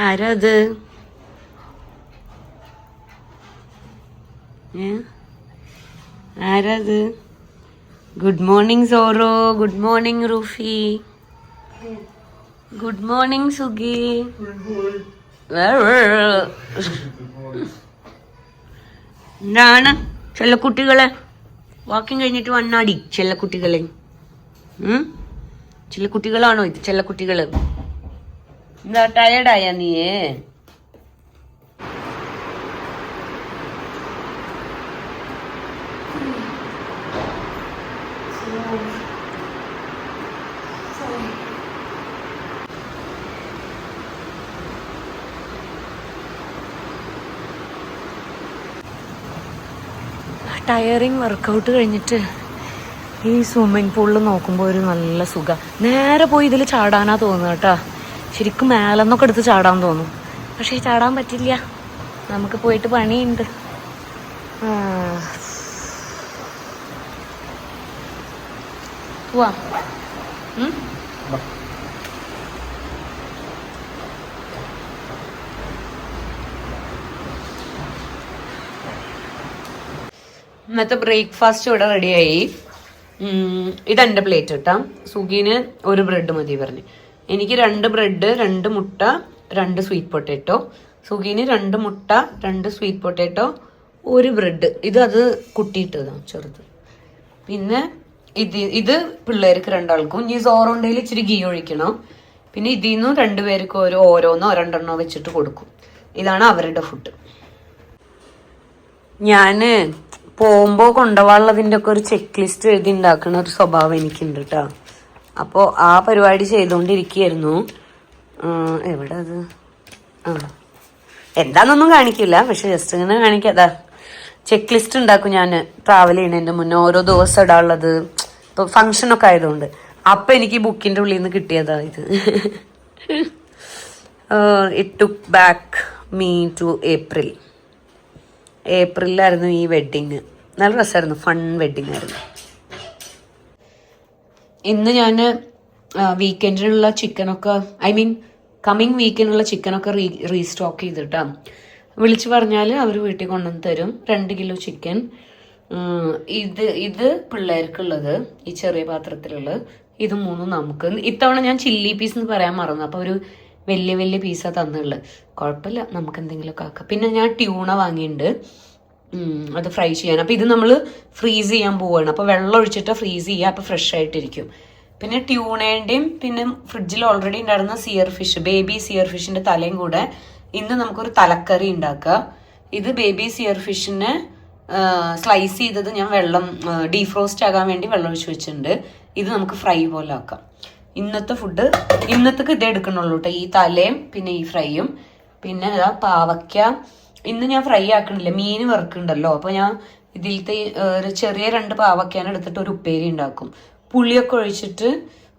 ആരത്? ആരത്? Good morning സോറോ. ഗുഡ് മോർണിംഗ് റൂഫി. ഗുഡ് മോർണിംഗ് സുഗി. എന്താണ് ചെല്ലക്കുട്ടികളെ? വാക്കിങ് കഴിഞ്ഞിട്ട് വന്നാടി ചെല്ലക്കുട്ടികളെ. ചെല്ലക്കുട്ടികളാണോ ഇത്? ചെല്ലക്കുട്ടികള് എന്താ ടയർഡായ നീയേ? ടയറിങ് വർക്കൗട്ട് കഴിഞ്ഞിട്ട് ഈ സ്വിമ്മിങ് പൂളിൽ നോക്കുമ്പോൾ ഒരു നല്ല സുഖം. നേരെ പോയി ഇതിൽ ചാടാനാ തോന്നുക കേട്ടോ. ശരിക്കും മേലെന്നൊക്കെ എടുത്ത് ചാടാൻ തോന്നും. പക്ഷേ ചാടാൻ പറ്റില്ല, നമുക്ക് പോയിട്ട് പണിയുണ്ട്. പോവാ. ഇന്നത്തെ ബ്രേക്ക്ഫാസ്റ്റ് ഇവിടെ റെഡിയായി. ഇതെൻ്റെ പ്ലേറ്റ് കിട്ടാം. സുഗീന് ഒരു ബ്രെഡ് മതി പറഞ്ഞു. എനിക്ക് 2 ബ്രെഡ്, 2 മുട്ട, 2 സ്വീറ്റ് പൊട്ടാറ്റോ. സുഗീന് 2 മുട്ട, 2 സ്വീറ്റ് പൊട്ടാറ്റോ, 1 ബ്രെഡ്. അത് കുട്ടിയിട്ടതാണ് ചെറുത്. പിന്നെ ഇത് പിള്ളേർക്ക് 2 ഇനി സോറുണ്ടെങ്കിൽ ഇച്ചിരി ഗീ ഒഴിക്കണം. പിന്നെ ഇതിൽ നിന്നും 2 പേർക്ക് ഓരോന്നോ 2 വെച്ചിട്ട് കൊടുക്കും. ഇതാണ് അവരുടെ ഫുഡ്. ഞാന് പോകുമ്പോൾ കൊണ്ടുപോകാനുള്ളതിൻ്റെ ഒക്കെ ഒരു ചെക്ക് ലിസ്റ്റ് എഴുതി ഉണ്ടാക്കുന്ന ഒരു സ്വഭാവം എനിക്കുണ്ട് കേട്ടോ. അപ്പോൾ ആ പരിപാടി ചെയ്തുകൊണ്ടിരിക്കുകയായിരുന്നു. എവിടെ അത്? എന്താണെന്നൊന്നും കാണിക്കില്ല, പക്ഷെ ജസ്റ്റ് ഇങ്ങനെ കാണിക്കാതാ. ചെക്ക് ലിസ്റ്റ് ഉണ്ടാക്കും ഞാൻ ട്രാവൽ ചെയ്യണതിൻ്റെ മുന്നേ, ഓരോ ദിവസം ഇടാനുള്ളത്. ഇപ്പോൾ ഫങ്ഷനൊക്കെ ആയതുകൊണ്ട് അപ്പം എനിക്ക് ബുക്കിൻ്റെ ഉള്ളിൽ നിന്ന് കിട്ടിയതാ ഇത്. It took back me to ഏപ്രിലായിരുന്നു ഈ വെഡ്ഡിങ്. നല്ല രസമായിരുന്നു, ഫൺ വെഡ്ഡിങ് ആയിരുന്നു. ഇന്ന് ഞാൻ വീക്കെൻഡിനുള്ള ചിക്കനൊക്കെ, കമ്മിങ് വീക്കെൻഡിനുള്ള ചിക്കനൊക്കെ റീസ്റ്റോക്ക് ചെയ്തിട്ടാ. വിളിച്ചു പറഞ്ഞാൽ അവർ വീട്ടിൽ കൊണ്ടുവന്ന് തരും. 2 കിലോ ചിക്കൻ. ഇത് പിള്ളേർക്കുള്ളത്, ഈ ചെറിയ പാത്രത്തിലുള്ളത്. ഇത് 3 നമുക്ക്. ഇത്തവണ ഞാൻ ചില്ലി പീസ് എന്ന് പറയാൻ മറന്നു. അപ്പോൾ ഒരു വലിയ പീസാണ് തന്നുള്ളത്. കുഴപ്പമില്ല, നമുക്ക് എന്തെങ്കിലുമൊക്കെ ആക്കാം. പിന്നെ ഞാൻ ട്യൂണ വാങ്ങിയിട്ടുണ്ട്, അത് ഫ്രൈ ചെയ്യാൻ. അപ്പോൾ ഇത് നമ്മൾ ഫ്രീസ് ചെയ്യാൻ പോവുകയാണ്. അപ്പോൾ വെള്ളം ഒഴിച്ചിട്ട് ഫ്രീസ് ചെയ്യുക, അപ്പോൾ ഫ്രഷ് ആയിട്ടിരിക്കും. പിന്നെ ട്യൂണേൻ്റെയും പിന്നെ ഫ്രിഡ്ജിൽ ഓൾറെഡി ഉണ്ടായിരുന്ന ബേബി സിയർ ഫിഷിൻ്റെ തലയും കൂടെ ഇന്ന് നമുക്കൊരു തലക്കറി ഉണ്ടാക്കുക. ഇത് ബേബി സിയർ ഫിഷിനെ സ്ലൈസ് ചെയ്തത് ഞാൻ ഡീഫ്രോസ്റ്റ് ആകാൻ വേണ്ടി വെള്ളം ഒഴിച്ച് വെച്ചിട്ടുണ്ട്. ഇത് നമുക്ക് ഫ്രൈ പോലെ ആക്കാം. ഇന്നത്തേക്ക് ഇതേ എടുക്കണുള്ളൂ കേട്ടോ, ഈ തലയും പിന്നെ ഈ ഫ്രൈയും. പിന്നെ പാവയ്ക്ക ഇന്ന് ഞാൻ ഫ്രൈ ആക്കണില്ല, മീൻ വറുക്കുന്നുണ്ടല്ലോ. അപ്പോൾ ഞാൻ ഇതിലത്തെ ഒരു ചെറിയ 2 പാവയ്ക്കാനെ എടുത്തിട്ട് ഒരു ഉപ്പേരി ഉണ്ടാക്കും. പുളിയൊക്കെ ഒഴിച്ചിട്ട്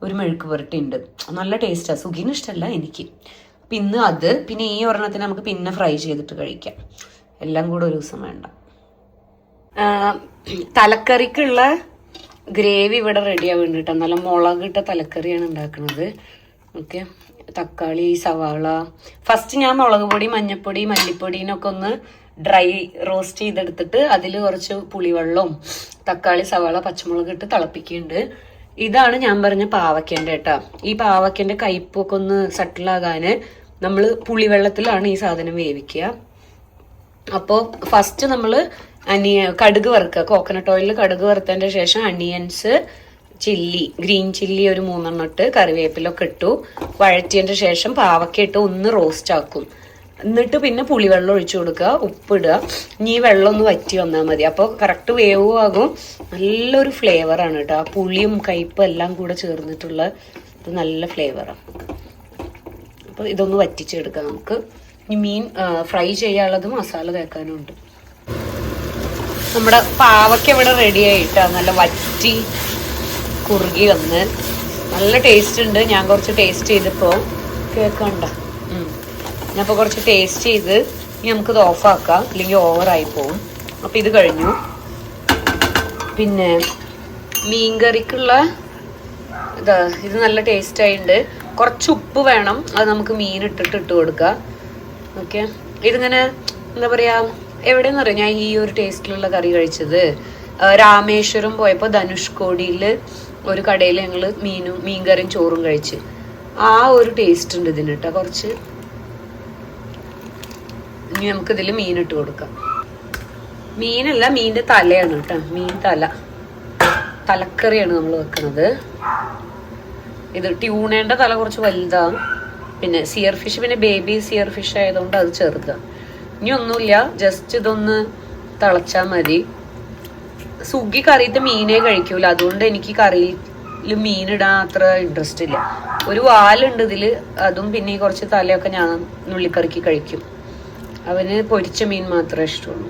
ഒരു മെഴുക്ക് പുരട്ടി ഉണ്ട്, നല്ല ടേസ്റ്റാണ്. സുഖീന് ഇഷ്ടമല്ല, എനിക്ക്. അപ്പം ഇന്ന് അത്, പിന്നെ ഈ ഒരെണ്ണത്തിന് നമുക്ക് പിന്നെ ഫ്രൈ ചെയ്തിട്ട് കഴിക്കാം. എല്ലാം കൂടെ ഒരു ദിവസം വേണ്ട. തലക്കറിക്കുള്ള ഗ്രേവി ഇവിടെ റെഡി ആവുന്നുണ്ട് കേട്ടോ. നല്ല മുളകിട്ട തലക്കറിയാണ് ഉണ്ടാക്കുന്നത്. ഓക്കെ, തക്കാളി, സവാള. ഫസ്റ്റ് ഞാൻ മുളക് പൊടി, മഞ്ഞൾപ്പൊടി, മല്ലിപ്പൊടിനൊക്കെ ഒന്ന് ഡ്രൈ റോസ്റ്റ് ചെയ്തെടുത്തിട്ട് അതിൽ കുറച്ച് പുളിവെള്ളവും തക്കാളി, സവാള, പച്ചമുളക് ഇട്ട് തിളപ്പിക്കുന്നുണ്ട്. ഇതാണ് ഞാൻ പറഞ്ഞ പാവയ്ക്കൻ്റെ കേട്ടോ. ഈ പാവയ്ക്കൻ്റെ കയ്പ്പൊക്കെ ഒന്ന് സട്ടിലാകാൻ നമ്മൾ പുളിവെള്ളത്തിലാണ് ഈ സാധനം വേവിക്കുക. അപ്പോൾ ഫസ്റ്റ് നമ്മൾ കടുക് വറുക്കുക. കോക്കനട്ട് ഓയിലിൽ കടുക് വറുത്തതിൻ്റെ ശേഷം അണിയൻസ്, ഗ്രീൻ ചില്ലി ഒരു 3 ഇട്ട് കറിവേപ്പിലൊക്കെ ഇട്ടു വഴറ്റിയതിൻ്റെ ശേഷം പാവയ്ക്ക ഇട്ട് ഒന്ന് റോസ്റ്റ് ആക്കും. എന്നിട്ട് പിന്നെ പുളിവെള്ളം ഒഴിച്ചു കൊടുക്കുക, ഉപ്പിടുക. ഇനി ഈ വെള്ളം ഒന്ന് വറ്റി വന്നാൽ മതി. അപ്പോൾ കറക്റ്റ് വേവും ആകും. നല്ലൊരു ഫ്ലേവറാണ് കേട്ടോ. ആ പുളിയും കയ്പും എല്ലാം കൂടെ ചേർന്നിട്ടുള്ള ഇത് നല്ല ഫ്ലേവറാണ്. അപ്പോൾ ഇതൊന്ന് വറ്റിച്ചെടുക്കാം നമുക്ക്. ഇനി മീൻ ഫ്രൈ ചെയ്യാനുള്ളത് മസാല തേക്കാനും ഉണ്ട്. നമ്മുടെ പാവയ്ക്ക ഇവിടെ റെഡി ആയിട്ടാ, നല്ല വറ്റി കുറുകി വന്ന് നല്ല ടേസ്റ്റ് ഉണ്ട്. ഞാൻ കുറച്ച് ടേസ്റ്റ് ചെയ്തപ്പോൾ കേൾക്കണ്ട, ഞാനിപ്പോൾ കുറച്ച് ടേസ്റ്റ് ചെയ്ത് ഇനി നമുക്കിത് ഓഫാക്കാം, അല്ലെങ്കിൽ ഓവറായി പോവും. അപ്പോൾ ഇത് കഴിഞ്ഞു. പിന്നെ മീൻകറിക്കുള്ള ഇത് നല്ല ടേസ്റ്റ് ആയിട്ടുണ്ട്. കുറച്ച് ഉപ്പ് വേണം, അത് നമുക്ക് മീൻ ഇട്ട് കൊടുക്കുക. ഓക്കെ, ഇതിങ്ങനെ എന്താ പറയാ, എവിടെയെന്ന് അറിയാം ഞാൻ ഈ ഒരു ടേസ്റ്റിലുള്ള കറി കഴിച്ചത്? രാമേശ്വരം പോയപ്പോൾ ധനുഷ്കോടിയിൽ ഒരു കടയിൽ ഞങ്ങൾ മീൻ കറിയും ചോറും കഴിച്ച്. ആ ഒരു ടേസ്റ്റ് ഉണ്ട് ഇതിന് കേട്ടോ. കുറച്ച് ഇനി നമുക്കിതിൽ മീനിട്ട് കൊടുക്കാം. മീനല്ല, മീനിന്റെ തലയാണ് കേട്ടോ. മീൻ തലക്കറിയാണ് നമ്മൾ വെക്കുന്നത്. ഇത് ട്യൂണേന്റെ തല കുറച്ച് വലുതാണ്. പിന്നെ സിയർ ഫിഷ്, പിന്നെ ബേബി സിയർ ഫിഷ് ആയതുകൊണ്ട് അത് ചെറുതാണ്. ഇനി ഒന്നുമില്ല, ജസ്റ്റ് ഇതൊന്ന് തിളച്ചാൽ മതി. സുഗി കറിയിട്ട് മീനേ കഴിക്കൂല, അതുകൊണ്ട് എനിക്ക് കറിയിൽ മീനിടാൻ അത്ര ഇൻട്രസ്റ്റ് ഇല്ല. ഒരു വാലുണ്ട് ഇതില്, അതും പിന്നെ കുറച്ച് തലയൊക്കെ ഞാൻ നുള്ളിപ്പറുക്കി കഴിക്കും. അവന് പൊരിച്ച മീൻ മാത്രമേ ഇഷ്ടമുള്ളൂ.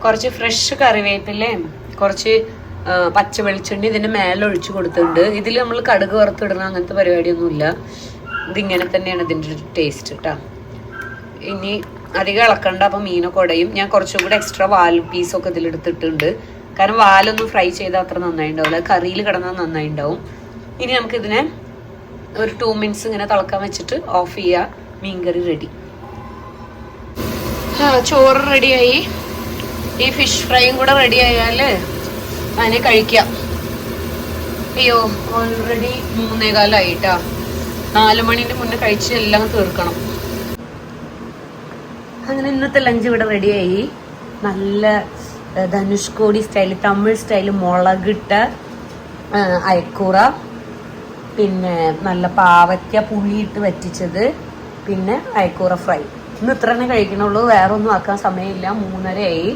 കുറച്ച് ഫ്രഷ് കറിവേപ്പിലയും കുറച്ച് പച്ച വെളിച്ചെണ്ണ ഇതിന്റെ മേലെ ഒഴിച്ചു കൊടുത്തിട്ടുണ്ട്. ഇതിൽ നമ്മൾ കടുക് വറുത്തിടണം അങ്ങനത്തെ പരിപാടിയൊന്നുമില്ല. ഇതിങ്ങനെ തന്നെയാണ് ഇതിൻ്റെ ഒരു ടേസ്റ്റ് കേട്ടോ. ഇനി അധികം ഇളക്കണ്ട, അപ്പം മീനൊക്കെ ഉടയും. ഞാൻ കുറച്ചും കൂടെ എക്സ്ട്രാ വാൽ പീസൊക്കെ ഇതിലെടുത്തിട്ടുണ്ട്. കാരണം വാലൊന്നും ഫ്രൈ ചെയ്താൽ അത്ര നന്നായി ഉണ്ടാവില്ല, കറിയിൽ കിടന്നാൽ നന്നായി ഉണ്ടാവും. ഇനി നമുക്കിതിനെ ഒരു 2 മിനിറ്റ്സ് ഇങ്ങനെ തിളക്കാൻ വെച്ചിട്ട് ഓഫ് ചെയ്യുക. മീൻകറി റെഡി. ചോറ് റെഡിയായി. ഈ ഫിഷ് ഫ്രൈയും കൂടെ റെഡി ആയാൽ അതിനെ കഴിക്കാം. അയ്യോ, ഓൾറെഡി 3:15 4 മണിന്റെ മുന്നേ കഴിച്ച് എല്ലാം തീർക്കണം. അങ്ങനെ ഇന്നത്തെ ലഞ്ച് ഇവിടെ റെഡിയായി. നല്ല ധനുഷ്കോടി സ്റ്റൈല്, തമിഴ് സ്റ്റൈല് മുളകിട്ട അയക്കൂറ, പിന്നെ നല്ല പാവയ്ക്ക പുളിയിട്ട് വറ്റിച്ചത്, പിന്നെ അയക്കൂറ ഫ്രൈ. ഇന്ന് ഇത്ര തന്നെ കഴിക്കണുള്ളൂ, വേറെ ഒന്നും ആക്കാൻ സമയമില്ല. 3:30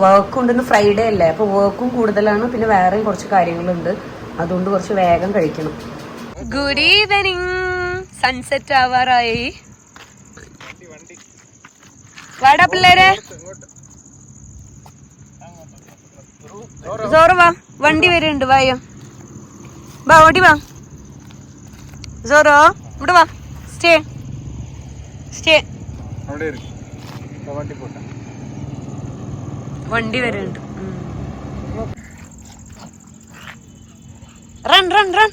വർക്ക് ഉണ്ടെന്ന്, ഫ്രൈഡേ അല്ലേ, അപ്പോൾ വർക്കും കൂടുതലാണ്, പിന്നെ വേറെയും കുറച്ച് കാര്യങ്ങളുണ്ട്, അതുകൊണ്ട് കുറച്ച് വേഗം കഴിക്കണം. Good evening. സൺസെറ്റ് ആവാറായി. വാടാ പിള്ളേരെ, സോറ് വാ, വണ്ടി വരുന്നുണ്ട്, വായോ വാ, ഓടി വാ സോറോ, ഇവിടെ വാ, സ്റ്റേ വണ്ടി വരുന്നുണ്ട്. റൺ റൺ റൺ,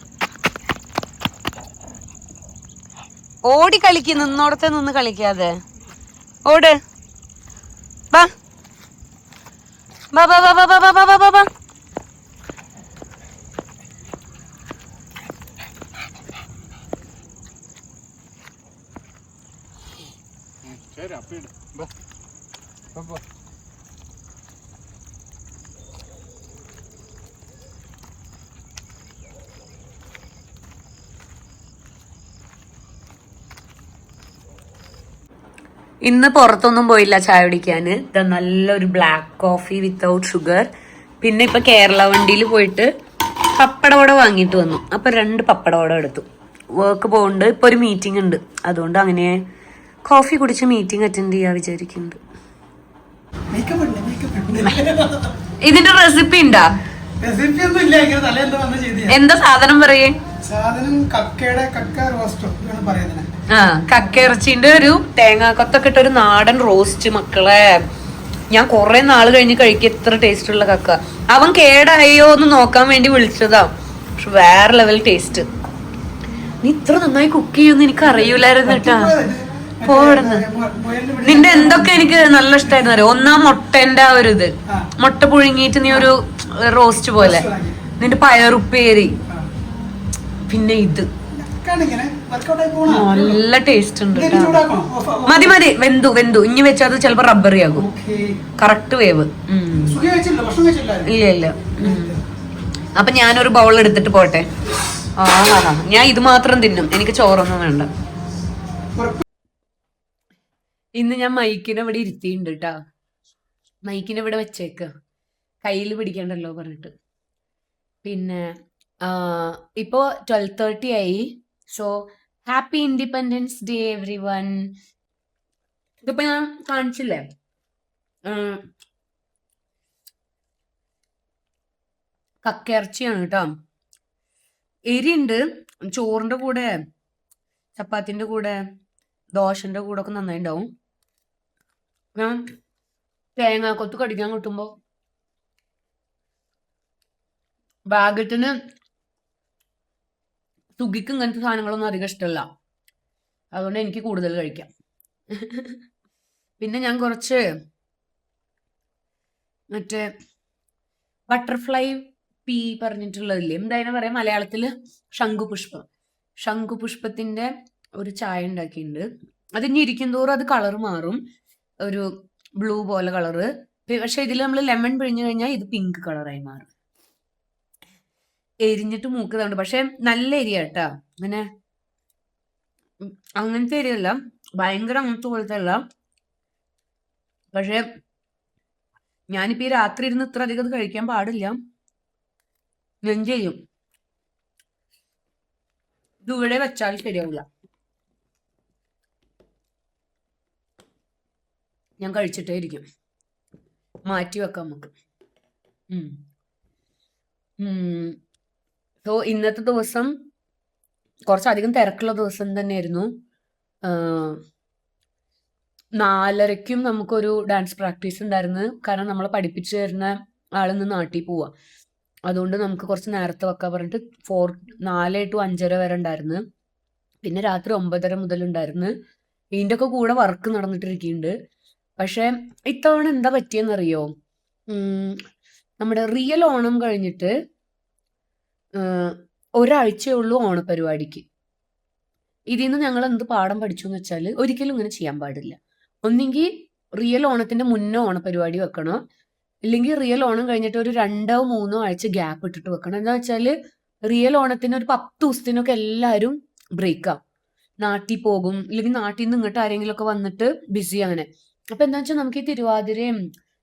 ഓടി കളിക്ക്, നിന്നോടത്തെ നിന്ന് കളിക്കാതെ ഓട്. ബാ ബാ ബാ ബാ ബാ ബാ ബാ ബാ ബാ. ഇന്ന് പുറത്തൊന്നും പോയില്ല ചായ കുടിക്കാന്. നല്ലൊരു ബ്ലാക്ക് കോഫി വിത്തൗട്ട് ഷുഗർ. പിന്നെ ഇപ്പൊ കേരള വണ്ടിയിൽ പോയിട്ട് പപ്പടവട വാങ്ങിയിട്ട് വന്നു. അപ്പൊ 2 പപ്പടവട എടുത്തു. വർക്ക് പോകുന്നുണ്ട്, ഇപ്പൊ ഒരു മീറ്റിംഗ് ഉണ്ട്, അതുകൊണ്ട് അങ്ങനെ കോഫി കുടിച്ച് മീറ്റിംഗ് അറ്റൻഡ് ചെയ്യാ വിചാരിക്കുന്നുണ്ട്. ഇതിന്റെ റെസിപ്പി ഉണ്ടാ? എന്താ സാധനം പറയേ? കക്കയിറച്ചിന്റെ ഒരു തേങ്ങാക്കൊത്തൊക്കെ ഇട്ട ഒരു നാടൻ റോസ്റ്റ്. മക്കളെ, ഞാൻ കുറെ നാള് കഴിഞ്ഞ് കഴിക്കുക എത്ര ടേസ്റ്റ് ഉള്ള കക്ക. അവൻ കേടായോ എന്ന് നോക്കാൻ വേണ്ടി വിളിച്ചതാ, പക്ഷെ വേറെ ലെവൽ ടേസ്റ്റ്. നീ ഇത്ര നന്നായി കുക്ക് ചെയ്യുമെന്ന് എനിക്ക് അറിയൂലായിരുന്നു കേട്ടാ. പോടുന്ന് നിന്റെ എന്തൊക്കെ എനിക്ക് നല്ല ഇഷ്ടമായിരുന്നു അറിയോ? ഒന്നാം മുട്ടന്റെ ആ ഒരു ഇത്, മുട്ട പുഴുങ്ങിയിട്ട് നീ ഒരു റോസ്റ്റ് പോലെ, നിന്റെ പയറുപ്പേരി, പിന്നെ ഇത് നല്ല ടേസ്റ്റ് ഉണ്ട്. മതി മതി, വെന്തു ഇനി വെച്ചാൽ അത് ചിലപ്പോ റബ്ബറി ആകും. Correct wave. ഇല്ല ഇല്ല. അപ്പൊ ഞാനൊരു ബൗൾ എടുത്തിട്ട് പോട്ടെ. ഞാൻ ഇത് മാത്രം തിന്നും, എനിക്ക് ചോറൊന്നും വേണ്ട. ഇന്ന് ഞാൻ മൈക്കിനെ ഇവിടെ ഇരുത്തിയിട്ടുണ്ട് കേട്ടാ. മൈക്കിനെ ഇവിടെ വെച്ചേക്ക, കയ്യിൽ പിടിക്കണ്ടല്ലോ പറഞ്ഞിട്ട്. പിന്നെ ഇപ്പോ 12:30 ആയി. So happy independence day every one. ഇതിപ്പോ ഞാൻ കാണിച്ചില്ലേ, കക്കയിറച്ചിയാണ് കേട്ടോ. എരിയുണ്ട്. ചോറിന്റെ കൂടെ, ചപ്പാത്തിന്റെ കൂടെ, ദോശന്റെ കൂടെ ഒക്കെ നന്നായി ഉണ്ടാവും. ഞാൻ തേങ്ങാക്കൊത്ത് കടിക്കാൻ കിട്ടുമ്പോ ഭാഗ്യത്തിന് സുഖിക്ക് ഇങ്ങനത്തെ സാധനങ്ങളൊന്നും അധികം ഇഷ്ടമല്ല. അതുകൊണ്ട് എനിക്ക് കൂടുതൽ കഴിക്കാം. പിന്നെ ഞാൻ കുറച്ച് മറ്റേ ബട്ടർഫ്ലൈ പീ പറഞ്ഞിട്ടുള്ളതില്ലേ, എന്തായാലും പറയാം മലയാളത്തില് ശംഖുപുഷ്പം. ശംഖുപുഷ്പത്തിന്റെ ഒരു ചായ ഉണ്ടാക്കിയിട്ടുണ്ട്. അത് ഇനി ഇരിക്കും തോറും അത് കളർ മാറും, ഒരു ബ്ലൂ പോലെ കളറ്. പക്ഷെ ഇതിൽ നമ്മൾ ലെമൺ പിഴിഞ്ഞു കഴിഞ്ഞാൽ ഇത് പിങ്ക് കളറായി മാറും. എരിഞ്ഞിട്ട് മൂക്കുന്നുണ്ട്, പക്ഷെ നല്ല എരിയ കേട്ടാ. അങ്ങനെ അങ്ങനത്തെ എരിയല്ല, ഭയങ്കര അങ്ങനത്തെ പോലത്തെ അല്ല. പക്ഷെ ഞാനിപ്പോ ഈ രാത്രി ഇരുന്ന് ഇത്ര അധികം അത് കഴിക്കാൻ പാടില്ല, നെഞ്ച് ചെയ്യും. ഇത് ഇവിടെ വെച്ചാൽ ശരിയാവില്ല. ഞാൻ കഴിച്ചിട്ടേ ഇരിക്കും, മാറ്റി വെക്കാം നമുക്ക്. സോ ഇന്നത്തെ ദിവസം കുറച്ചധികം തിരക്കുള്ള ദിവസം തന്നെയായിരുന്നു. 4:30ക്കും നമുക്കൊരു ഡാൻസ് പ്രാക്ടീസ് ഉണ്ടായിരുന്നു. കാരണം നമ്മളെ പഠിപ്പിച്ചു തരുന്ന ആളിന്ന് നാട്ടിൽ പോവാ. അതുകൊണ്ട് നമുക്ക് കുറച്ച് നേരത്തെ വെക്കാൻ പറഞ്ഞിട്ട് 4 to 5:30 വരെ ഉണ്ടായിരുന്നു. പിന്നെ രാത്രി 9:30 മുതൽ ഉണ്ടായിരുന്നു. ഇതിൻ്റെ ഒക്കെ കൂടെ വർക്ക് നടന്നിട്ടിരിക്കുന്നുണ്ട്. പക്ഷെ ഇത്തവണ എന്താ പറ്റിയെന്നറിയോ, നമ്മുടെ റിയൽ ഓണം കഴിഞ്ഞിട്ട് ഒരാഴ്ചയേ ഉള്ളൂ ഓണപരിപാടിക്ക്. ഇതിൽ നിന്ന് ഞങ്ങൾ എന്ത് പാഠം പഠിച്ചു എന്ന് വെച്ചാൽ, ഒരിക്കലും ഇങ്ങനെ ചെയ്യാൻ പാടില്ല. ഒന്നെങ്കിൽ റിയൽ ഓണത്തിന്റെ മുന്നേ ഓണപരിപാടി വെക്കണം, ഇല്ലെങ്കിൽ റിയൽ ഓണം കഴിഞ്ഞിട്ട് ഒരു 2-3 ആഴ്ച ഗ്യാപ്പ് ഇട്ടിട്ട് വെക്കണം. എന്താ വെച്ചാൽ റിയൽ ഓണത്തിന് ഒരു 10 ദിവസത്തിനൊക്കെ എല്ലാവരും ബ്രേക്കാവും, നാട്ടിൽ പോകും, ഇല്ലെങ്കിൽ നാട്ടിൽ നിന്ന് ഇങ്ങോട്ട് ആരെങ്കിലും ഒക്കെ വന്നിട്ട് ബിസി അങ്ങനെ. അപ്പൊ എന്താ വെച്ചാൽ നമുക്ക് ഈ തിരുവാതിരയും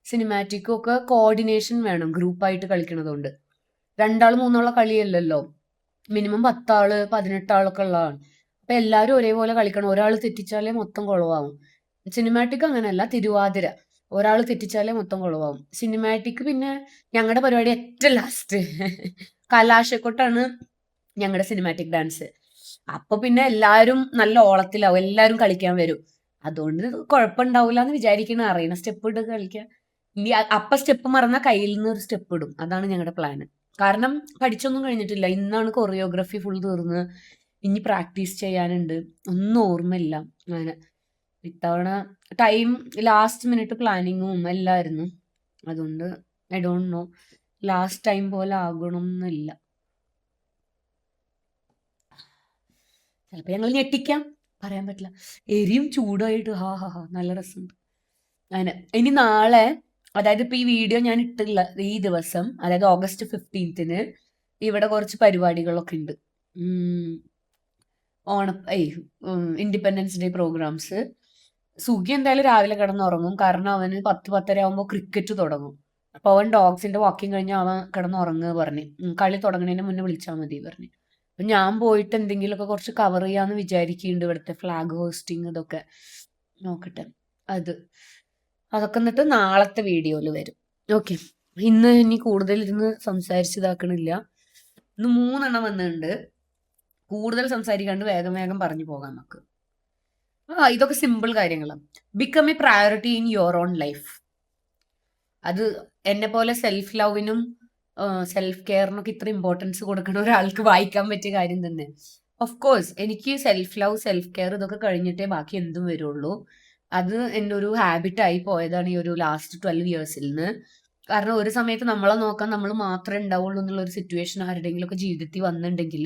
സിനിമാറ്റിക്കും ഒക്കെ കോർഡിനേഷൻ വേണം, ഗ്രൂപ്പായിട്ട് കളിക്കണതുകൊണ്ട്. 2-3 കളിയല്ലല്ലോ, മിനിമം 10 18 ഉള്ളതാണ്. അപ്പൊ എല്ലാവരും ഒരേപോലെ കളിക്കണം, ഒരാൾ തെറ്റിച്ചാലേ മൊത്തം കുളവാകും. സിനിമാറ്റിക് അങ്ങനെയല്ല, തിരുവാതിര ഒരാൾ തെറ്റിച്ചാലേ മൊത്തം കുളവാകും. സിനിമാറ്റിക് പിന്നെ ഞങ്ങളുടെ പരിപാടി ഏറ്റവും ലാസ്റ്റ് കലാശക്കൊട്ടാണ് ഞങ്ങളുടെ സിനിമാറ്റിക് ഡാൻസ്. അപ്പൊ പിന്നെ എല്ലാരും നല്ല ഓളത്തിലാവും, എല്ലാരും കളിക്കാൻ വരും. അതുകൊണ്ട് കുഴപ്പമുണ്ടാവില്ല എന്ന് വിചാരിക്കണ, അറിയണ സ്റ്റെപ്പ് ഇട്ട് കളിക്കാൻ. ഇനി അപ്പ സ്റ്റെപ്പ് മറന്നാൽ കയ്യിൽ നിന്ന് ഒരു സ്റ്റെപ്പ് ഇടും. അതാണ് ഞങ്ങളുടെ പ്ലാന്. കാരണം പഠിച്ചൊന്നും കഴിഞ്ഞിട്ടില്ല, ഇന്നാണ് കൊറിയോഗ്രഫി ഫുൾ തീർന്ന്, ഇനി പ്രാക്ടീസ് ചെയ്യാനുണ്ട്, ഒന്നും ഓർമ്മയില്ല. അങ്ങനെ ഇത്തവണ ടൈം ലാസ്റ്റ് മിനിറ്റ് പ്ലാനിങ്ങും എല്ലായിരുന്നു. അതുകൊണ്ട് I don't know, last time പോലെ ആകണം എന്നില്ല. ചിലപ്പോ ഞങ്ങൾ ഞെട്ടിക്കാം, പറയാൻ പറ്റില്ല. എരിയും ചൂടായിട്ട് ഹാ ഹാ ഹാ നല്ല രസമുണ്ട്. അങ്ങനെ ഇനി നാളെ, അതായത് ഇപ്പൊ ഈ വീഡിയോ ഞാൻ ഇട്ടുള്ള ഈ ദിവസം, അതായത് August 15th ഇവിടെ കുറച്ച് പരിപാടികളൊക്കെ ഉണ്ട്. Independence day programmes. സുഖി എന്തായാലും രാവിലെ കിടന്നുറങ്ങും, കാരണം അവന് 10-10:30 ആകുമ്പോൾ ക്രിക്കറ്റ് തുടങ്ങും. അപ്പൊ അവൻ ഡോഗ്സിന്റെ വാക്കിങ് കഴിഞ്ഞാൽ അവൻ കിടന്നുറങ്ങുക പറഞ്ഞു. കളി തുടങ്ങുന്നതിന് മുന്നേ വിളിച്ചാൽ മതി പറഞ്ഞു. അപ്പൊ ഞാൻ പോയിട്ട് എന്തെങ്കിലുമൊക്കെ കുറച്ച് കവർ ചെയ്യാന്ന് വിചാരിക്കുന്നുണ്ട്. ഇവിടുത്തെ ഫ്ലാഗ് ഹോസ്റ്റിംഗ് ഇതൊക്കെ നോക്കട്ടെ. അതൊക്കെ എന്നിട്ട് നാളത്തെ വീഡിയോയിൽ വരും. ഓക്കെ, ഇന്ന് ഇനി കൂടുതൽ ഇരുന്ന് സംസാരിച്ചിതാക്കണില്ല. ഇന്ന് 3 വന്നിട്ടുണ്ട്. കൂടുതൽ സംസാരിക്കാണ്ട് വേഗം വേഗം പറഞ്ഞു പോകാം നമുക്ക്. ഇതൊക്കെ സിമ്പിൾ കാര്യങ്ങളാണ്. Become A priority in your own life. അത് എന്നെ പോലെ സെൽഫ് ലവിനും സെൽഫ് കെയറിനൊക്കെ ഇത്ര ഇമ്പോർട്ടൻസ് കൊടുക്കുന്ന ഒരാൾക്ക് വായിക്കാൻ പറ്റിയ കാര്യം തന്നെ. ഓഫ് കോഴ്സ് എനിക്ക് സെൽഫ് ലവ്, സെൽഫ് കെയർ ഇതൊക്കെ കഴിഞ്ഞിട്ടേ ബാക്കി എന്തും വരുള്ളൂ. അത് എൻ്റെ ഒരു ഹാബിറ്റായി പോയതാണ് ഈ ഒരു ലാസ്റ്റ് 12 ഇയേഴ്സിൽ നിന്ന്. കാരണം ഒരു സമയത്ത് നമ്മളെ നോക്കാൻ നമ്മൾ മാത്രമേ ഉണ്ടാവുള്ളൂ എന്നുള്ള ഒരു സിറ്റുവേഷൻ ആരുടെയെങ്കിലും ഒക്കെ ജീവിതത്തിൽ വന്നിട്ടുണ്ടെങ്കിൽ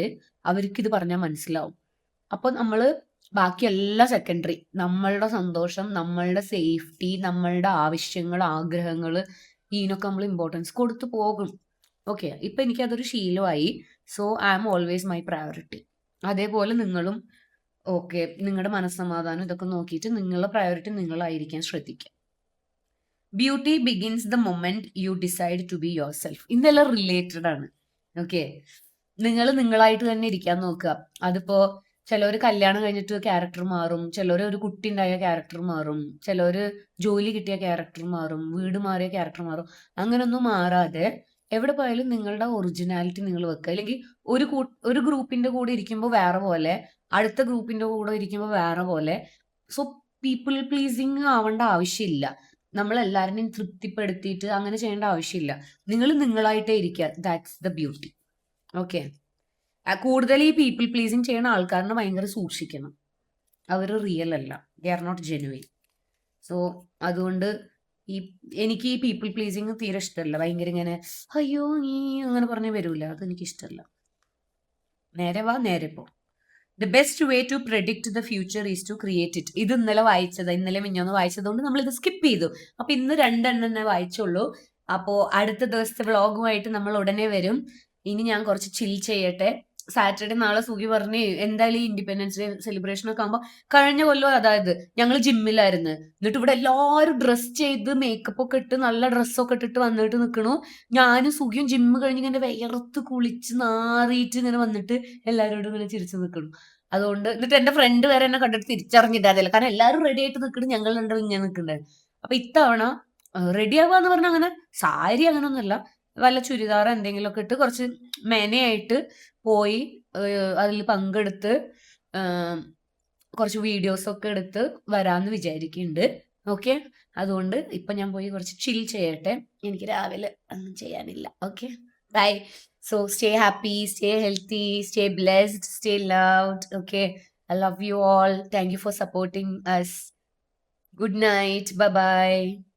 അവർക്ക് ഇത് പറഞ്ഞാൽ മനസ്സിലാവും. അപ്പൊ നമ്മള് ബാക്കി എല്ലാം സെക്കൻഡറി, നമ്മളുടെ സന്തോഷം, നമ്മളുടെ സേഫ്റ്റി, നമ്മളുടെ ആവശ്യങ്ങൾ, ആഗ്രഹങ്ങൾ, ഇതിനൊക്കെ നമ്മൾ ഇമ്പോർട്ടൻസ് കൊടുത്തു പോകും. ഓക്കെ, ഇപ്പൊ എനിക്ക് അതൊരു ശീലമായി. So I am always my priority. അതേപോലെ നിങ്ങളും ഓക്കെ, നിങ്ങളുടെ മനസ്സമാധാനം ഇതൊക്കെ നോക്കിയിട്ട് നിങ്ങളുടെ പ്രയോറിറ്റി നിങ്ങളായിരിക്കാൻ ശ്രദ്ധിക്കുക. Beauty begins the moment you decide to be yourself. ഇതെല്ലാം റിലേറ്റഡ് ആണ്. ഓക്കെ, നിങ്ങൾ നിങ്ങളായിട്ട് തന്നെ ഇരിക്കാൻ നോക്കുക. അതിപ്പോ ചിലവർ കല്യാണം കഴിഞ്ഞിട്ട് ക്യാരക്ടർ മാറും, ചിലവർ ഒരു കുട്ടി ഉണ്ടായ ക്യാരക്ടർ മാറും, ചിലവർ ജോലി കിട്ടിയ ക്യാരക്ടർ മാറും, വീട് മാറിയ ക്യാരക്ടർ മാറും. അങ്ങനൊന്നും മാറാതെ എവിടെ പോയാലും നിങ്ങളുടെ ഒറിജിനാലിറ്റി നിങ്ങൾ വെക്കുക. അല്ലെങ്കിൽ ഒരു ഗ്രൂപ്പിന്റെ കൂടെ ഇരിക്കുമ്പോൾ വേറെ പോലെ, അടുത്ത ഗ്രൂപ്പിന്റെ കൂടെ ഇരിക്കുമ്പോൾ വേറെ പോലെ. സോ പീപ്പിൾ പ്ലീസിങ് ആവേണ്ട ആവശ്യമില്ല. നമ്മൾ എല്ലാവരെയും തൃപ്തിപ്പെടുത്തിയിട്ട് അങ്ങനെ ചെയ്യേണ്ട ആവശ്യമില്ല. നിങ്ങൾ നിങ്ങളായിട്ടേ ഇരിക്കുക. That's the beauty. ഓക്കെ. കൂടുതൽ ഈ പീപ്പിൾ പ്ലീസിങ് ചെയ്യുന്ന ആൾക്കാരനെ ഭയങ്കര സൂക്ഷിക്കണം. അവർ റിയൽ അല്ല, they are not genuine. So അതുകൊണ്ട് ഈ എനിക്ക് ഈ പീപ്പിൾ പ്ലീസിങ് തീരെ ഇഷ്ടമല്ല. ഭയങ്കര ഇങ്ങനെ അയ്യോ നീ അങ്ങനെ പറഞ്ഞ് വരൂല, അതെനിക്ക് ഇഷ്ടമല്ല. നേരെ വാ നേരെ പോ. The best way to predict the future is to create it. ഇത് ഇന്നലെ മിഞ്ഞൊന്ന് വായിച്ചതുകൊണ്ട് നമ്മൾ ഇത് സ്കിപ്പ് ചെയ്തു. അപ്പൊ ഇന്ന് 2 എണ്ണം വായിച്ചുള്ളൂ. അപ്പോ അടുത്ത ദിവസത്തെ വ്ളോഗുമായിട്ട് നമ്മൾ ഉടനെ വരും. ഇനി ഞാൻ കുറച്ച് ചിൽ ചെയ്യട്ടെ. സാറ്റർഡേ നാളെ സുഖി പറഞ്ഞ് എന്തായാലും ഈ ഇൻഡിപെൻഡൻസ് ഡേ സെലിബ്രേഷൻ ഒക്കെ ആകുമ്പോൾ, കഴിഞ്ഞ കൊല്ലം അതായത് ഞങ്ങൾ ജിമ്മിലായിരുന്നു. എന്നിട്ട് ഇവിടെ എല്ലാവരും ഡ്രസ് ചെയ്ത് മേക്കപ്പ് ഒക്കെ ഇട്ട് നല്ല ഡ്രസ്സൊക്കെ ഇട്ടിട്ട് വന്നിട്ട് നിൽക്കണു. ഞാനും സുഖിയും ജിമ്മ് കഴിഞ്ഞ് ഇങ്ങനെ വിയർത്ത് കുളിച്ച് നാറിയിട്ട് ഇങ്ങനെ വന്നിട്ട് എല്ലാവരോടും ഇങ്ങനെ ചിരിച്ചു നിൽക്കണം. അതുകൊണ്ട് എന്നിട്ട് എന്റെ ഫ്രണ്ട് വരെ എന്നെ കണ്ടിട്ട് തിരിച്ചറിഞ്ഞിട്ടായിരുന്നില്ല. കാരണം എല്ലാവരും റെഡി ആയിട്ട് നിൽക്കണം, ഞങ്ങൾ രണ്ടും ഇങ്ങനെ നിൽക്കണ്ടായിരുന്നു. അപ്പൊ ഇത്തവണ റെഡി ആവാന്ന് പറഞ്ഞാൽ അങ്ങനെ സാരി അങ്ങനൊന്നുമല്ല, വല്ല ചുരിദാർ എന്തെങ്കിലുമൊക്കെ ഇട്ട് കുറച്ച് മെനയായിട്ട് പോയി അതിൽ പങ്കെടുത്ത് കുറച്ച് വീഡിയോസ് ഒക്കെ എടുത്ത് വരാന്ന് വിചാരിക്കുന്നുണ്ട്. ഓക്കെ. അതുകൊണ്ട് ഇപ്പൊ ഞാൻ പോയി കുറച്ച് ചിൽ ചെയ്യട്ടെ. എനിക്ക് രാവിലെ ഒന്നും ചെയ്യാനില്ല. Okay, bye. So stay happy, stay healthy, stay blessed, stay loved. Okay. I love you all. Thank you for supporting us. Good night. Bye bye.